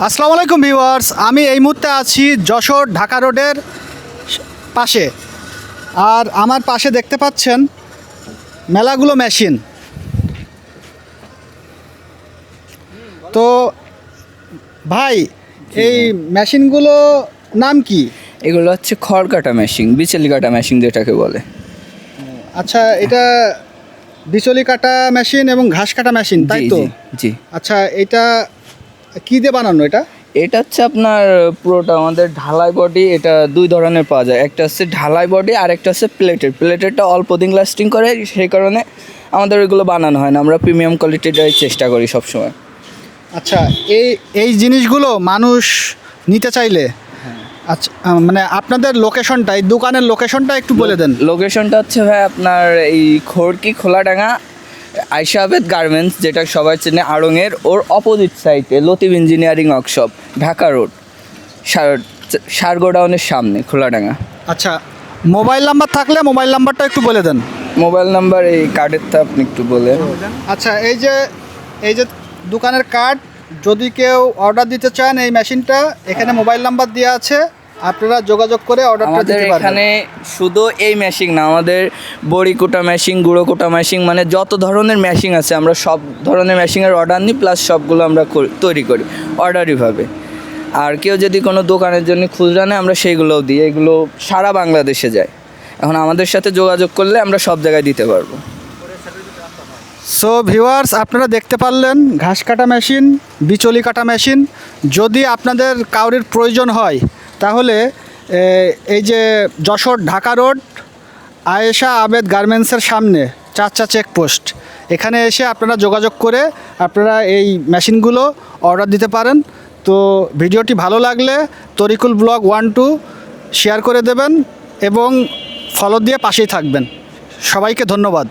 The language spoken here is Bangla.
আসসালামু আলাইকুম ভিউয়ার্স, আমি এই মুহূর্তে আছি যশোর ঢাকা রোডের পাশে। আর আমার পাশে দেখতে পাচ্ছেন মেলাগুলো মেশিন। তো ভাই, এই মেশিনগুলো নাম কি? এগুলো হচ্ছে খড় কাটা মেশিন, বিচেলি কাটা মেশিন যেটাকে বলে। আচ্ছা, এটা বিচলি কাটা মেশিন এবং ঘাস কাটা মেশিন, তাই জি তো? জি জি। আচ্ছা, এটা কি দিয়ে বানানো এটা? এটা হচ্ছে আপনার পুরোটা আমাদের ঢালাই বডি। এটা দুই ধরনের পাওয়া যায়, একটা হচ্ছে ঢালাই বডি আর একটা হচ্ছে প্লেটেরটা অল্প দিন লাস্টিং করে, সেই কারণে আমাদের ওইগুলো বানানো হয় না। আমরা প্রিমিয়াম কোয়ালিটিটাই চেষ্টা করি সবসময়। আচ্ছা, এই এই জিনিসগুলো মানুষ নিতে চাইলে, আচ্ছা, মানে আপনাদের লোকেশনটা, এই দোকানের লোকেশনটা একটু বলে দেন। লোকেশনটা হচ্ছে ভাই আপনার এই খড়কি খোলাডাঙ্গা আয়েশা আবেদ গার্মেন্টস, যেটা সবাই চেনে, আড়ংয়ের ওর অপোজিট সাইডে Latif engineering workshop, Dhaka road, সার গোডাউনের সামনে, খোলাডাঙ্গা। আচ্ছা, মোবাইল নাম্বার থাকলে মোবাইল নাম্বারটা একটু বলে দেন। মোবাইল নাম্বার এই কার্ডেরটা আপনি একটু বলে। আচ্ছা, এই যে দোকানের কার্ড, যদি কেউ অর্ডার দিতে চান এই মেশিনটা, এখানে মোবাইল নাম্বার দেওয়া আছে, আপনারা যোগাযোগ করে অর্ডারটা আমাদের দিতে পারবেন। এখানে শুধু এই মেশিন না, আমাদের বড়ি কোটা মেশিন, গুঁড়ো কোটা মেশিন, মানে যত ধরনের মেশিন আছে আমরা সব ধরনের মেশিনের অর্ডার নিই, প্লাস সবগুলো আমরা তৈরি করি অর্ডারিভাবে। আর কেউ যদি কোনো দোকানের জন্য খুচরা নেয়, আমরা সেইগুলোও দিই। এগুলো সারা বাংলাদেশে যায়। এখন আমাদের সাথে যোগাযোগ করলে আমরা সব জায়গায় দিতে পারবো। সো ভিউয়ার্স, আপনারা দেখতে পারলেন ঘাস কাটা মেশিন, বিচলি কাটা মেশিন। যদি আপনাদের কাউরির প্রয়োজন হয় তাহলে এই যে যশোর ঢাকা রোড আয়েশা আবেদ গার্মেন্টসের সামনে চাচা চেকপোস্ট, এখানে এসে আপনারা যোগাযোগ করে আপনারা এই মেশিনগুলো অর্ডার দিতে পারেন। তো ভিডিওটি ভালো লাগলে তরিকুল ব্লগ 1-2 শেয়ার করে দেবেন এবং ফলো দিয়ে পাশেই থাকবেন। সবাইকে ধন্যবাদ।